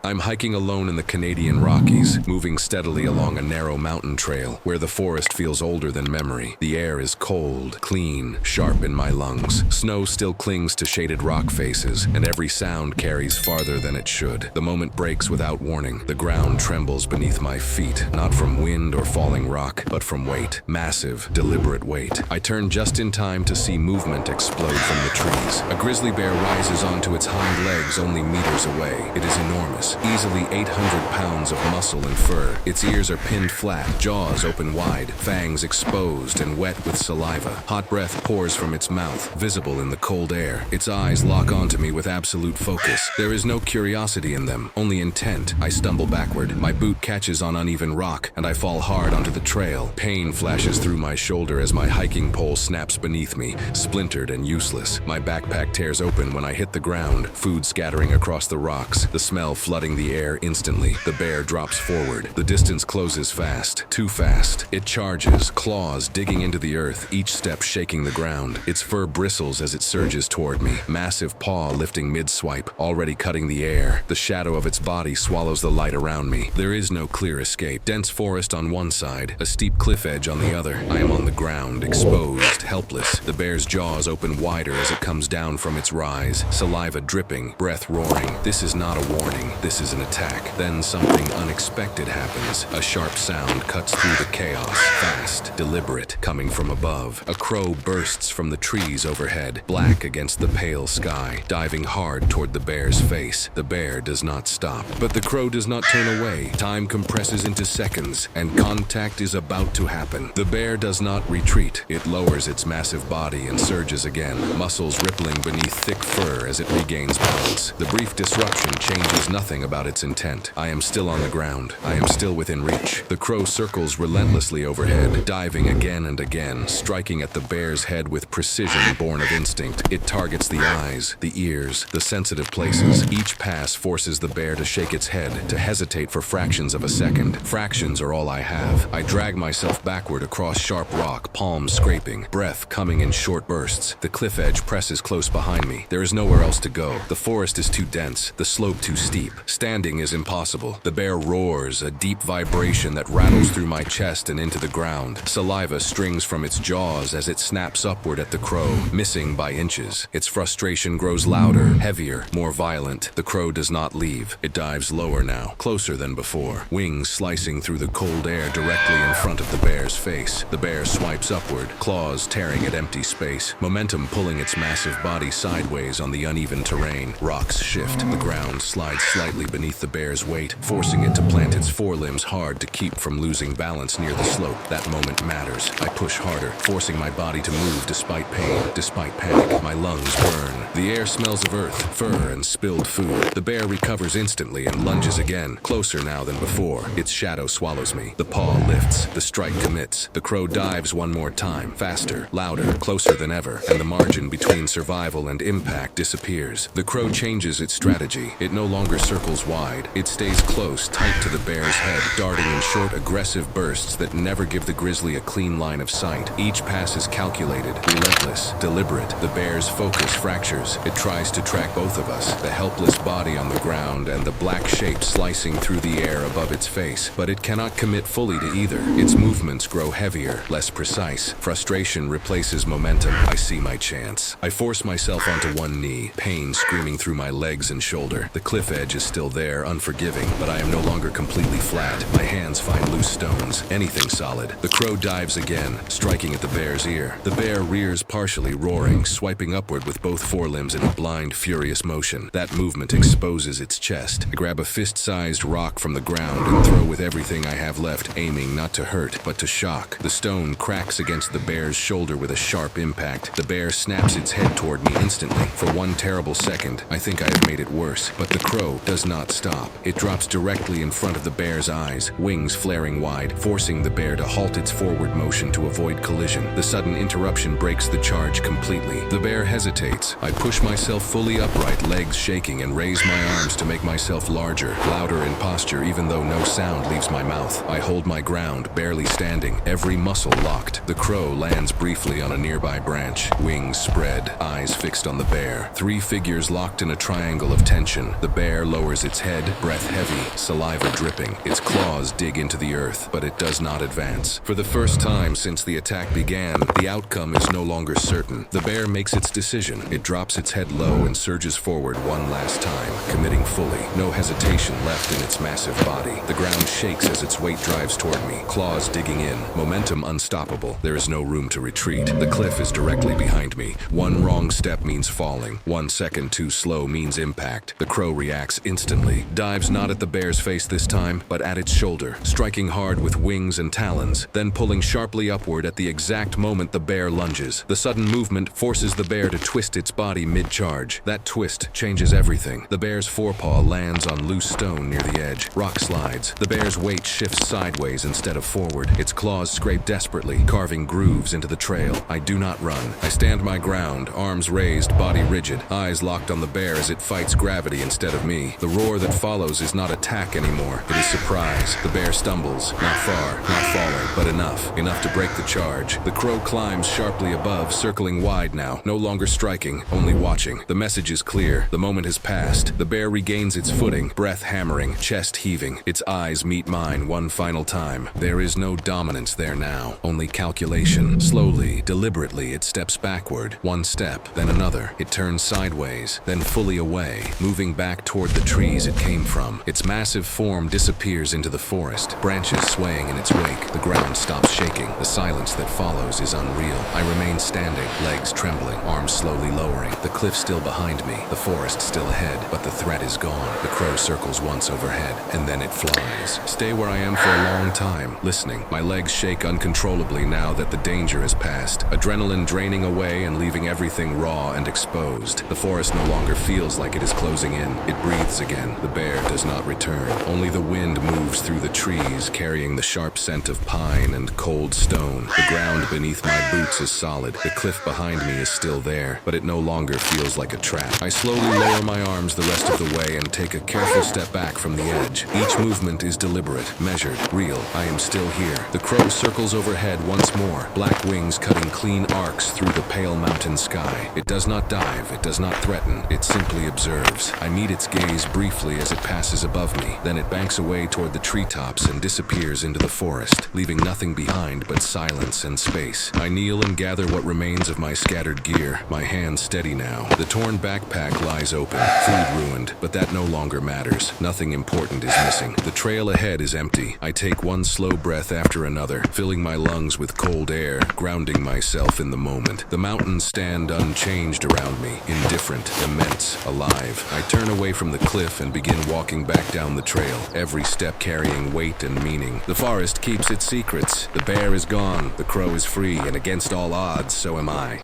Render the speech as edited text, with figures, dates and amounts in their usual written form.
I'm hiking alone in the Canadian Rockies, moving steadily along a narrow mountain trail where the forest feels older than memory. The air is cold, clean, sharp in my lungs. Snow still clings to shaded rock faces, and every sound carries farther than it should. The moment breaks without warning. The ground trembles beneath my feet, not from wind or falling rock, but from weight. Massive, deliberate weight. I turn just in time to see movement explode from the trees. A grizzly bear rises onto its hind legs only meters away. It is enormous, easily 800 pounds of muscle and fur. Its ears are pinned flat, jaws open wide, fangs exposed and wet with saliva. Hot breath pours from its mouth, visible in the cold air. Its eyes lock onto me with absolute focus. There is no curiosity in them, only intent. I stumble backward. My boot catches on uneven rock, and I fall hard onto the trail. Pain flashes through my shoulder as my hiking pole snaps beneath me, splintered and useless. My backpack tears open when I hit the ground, food scattering across the rocks, the smell flooding the air instantly. The bear drops forward. The distance closes fast, too fast. It charges, claws digging into the earth, each step shaking the ground. Its fur bristles as it surges toward me, massive paw lifting mid-swipe, already cutting the air. The shadow of its body swallows the light around me. There is no clear escape. Dense forest on one side, a steep cliff edge on the other. I am on the ground, exposed, helpless. The bear's jaws open wider as it comes down from its rise, saliva dripping, breath roaring. This is not a warning, this is an attack. Then something unexpected happens. A sharp sound cuts through the chaos, fast, deliberate, coming from above. A crow bursts from the trees overhead, black against the pale sky, diving hard toward the bear's face. The bear does not stop, but the crow does not turn away. Time compresses into seconds, and contact is about to happen. The bear does not retreat. It lowers its massive body and surges again, muscles rippling beneath thick fur as it regains balance. The brief disruption changes nothing about its intent. I am still on the ground. I am still within reach. The crow circles relentlessly overhead, diving again and again, striking at the bear's head with precision born of instinct. It targets the eyes, the ears, the sensitive places. Each pass forces the bear to shake its head, to hesitate for fractions of a second. Fractions are all I have. I drag myself backward across sharp rock, palms scraping, breath coming in short bursts. The cliff edge presses close behind me. There is nowhere else to go. The forest is too dense, the slope too steep. Standing is impossible. The bear roars, a deep vibration that rattles through my chest and into the ground. Saliva strings from its jaws as it snaps upward at the crow, missing by inches. Its frustration grows louder, heavier, more violent. The crow does not leave. It dives lower now, closer than before, wings slicing through the cold air directly in front of the bear's face. The bear swipes upward, claws tearing at empty space, momentum pulling its massive body sideways on the uneven terrain. Rocks shift. The ground slides slightly beneath the bear's weight, forcing it to plant its forelimbs hard to keep from losing balance near the slope. That moment matters. I push harder, forcing my body to move despite pain, despite panic. My lungs burn. The air smells of earth, fur, and spilled food. The bear recovers instantly and lunges again, closer now than before. Its shadow swallows me. The paw lifts. The strike commits. The crow dives one more time, faster, louder, closer than ever, and the margin between survival and impact disappears. The crow changes its strategy. It no longer circles wide. It stays close, tight to the bear's head, darting in short, aggressive bursts that never give the grizzly a clean line of sight. Each pass is calculated, relentless, deliberate. The bear's focus fractures. It tries to track both of us, the helpless body on the ground and the black shape slicing through the air above its face. But it cannot commit fully to either. Its movements grow heavier, less precise. Frustration replaces momentum. I see my chance. I force myself onto one knee, pain screaming through my legs and shoulder. The cliff edge is still there, unforgiving, but I am no longer completely flat. My hands find loose stones, anything solid. The crow dives again, striking at the bear's ear. The bear rears partially, roaring, swiping upward with both forelimbs in a blind, furious motion. That movement exposes its chest. I grab a fist-sized rock from the ground and throw with everything I have left, aiming not to hurt, but to shock. The stone cracks against the bear's shoulder with a sharp impact. The bear snaps its head toward me instantly. For one terrible second, I think I have made it worse, but the crow does not stop. It drops directly in front of the bear's eyes, wings flaring wide, forcing the bear to halt its forward motion to avoid collision. The sudden interruption breaks the charge completely. The bear hesitates. I push myself fully upright, legs shaking, and raise my arms to make myself larger, louder in posture even though no sound leaves my mouth. I hold my ground, barely standing, every muscle locked. The crow lands briefly on a nearby branch, wings spread, eyes fixed on the bear. Three figures locked in a triangle of tension. The bear lowers lowers its head, breath heavy, saliva dripping. Its claws dig into the earth, but it does not advance. For the first time since the attack began, the outcome is no longer certain. The bear makes its decision. It drops its head low and surges forward one last time, committing fully. No hesitation left in its massive body. The ground shakes as its weight drives toward me, claws digging in, momentum unstoppable. There is no room to retreat. The cliff is directly behind me. One wrong step means falling. 1 second too slow means impact. The crow reacts instantly, dives not at the bear's face this time, but at its shoulder, striking hard with wings and talons, then pulling sharply upward at the exact moment the bear lunges. The sudden movement forces the bear to twist its body mid-charge. That twist changes everything. The bear's forepaw lands on loose stone near the edge. Rock slides. The bear's weight shifts sideways instead of forward. Its claws scrape desperately, carving grooves into the trail. I do not run. I stand my ground, arms raised, body rigid, eyes locked on the bear as it fights gravity instead of me. The roar that follows is not attack anymore. It is surprise. The bear stumbles. Not far, not falling, but enough. Enough to break the charge. The crow climbs sharply above, circling wide now, no longer striking, only watching. The message is clear. The moment has passed. The bear regains its footing, breath hammering, chest heaving. Its eyes meet mine one final time. There is no dominance there now, only calculation. Slowly, deliberately, it steps backward. One step, then another. It turns sideways, then fully away, moving back toward the trees it came from. Its massive form disappears into the forest, branches swaying in its wake. The ground stops shaking. The silence that follows is unreal. I remain standing, legs trembling, arms slowly lowering. The cliff still behind me, the forest still ahead, but the threat is gone. The crow circles once overhead, and then it flies. Stay where I am for a long time, listening. My legs shake uncontrollably now that the danger has passed. Adrenaline draining away and leaving everything raw and exposed. The forest no longer feels like it is closing in. It breathes again. The bear does not return. Only the wind moves through the trees, carrying the sharp scent of pine and cold stone. The ground beneath my boots is solid. The cliff behind me is still there, but it no longer feels like a trap. I slowly lower my arms the rest of the way and take a careful step back from the edge. Each movement is deliberate, measured, real. I am still here. The crow circles overhead once more, black wings cutting clean arcs through the pale mountain sky. It does not dive, it does not threaten, it simply observes. I meet its gaze briefly as it passes above me, then it banks away toward the treetops and disappears into the forest, leaving nothing behind but silence and space. I kneel and gather what remains of my scattered gear, my hands steady now. The torn backpack lies open, food ruined, but that no longer matters. Nothing important is missing. The trail ahead is empty. I take one slow breath after another, filling my lungs with cold air, grounding myself in the moment. The mountains stand unchanged around me, indifferent, immense, alive. I turn away from the cliff and begin walking back down the trail, every step carrying weight and meaning. The forest keeps its secrets. The bear is gone, the crow is free, and against all odds, so am I.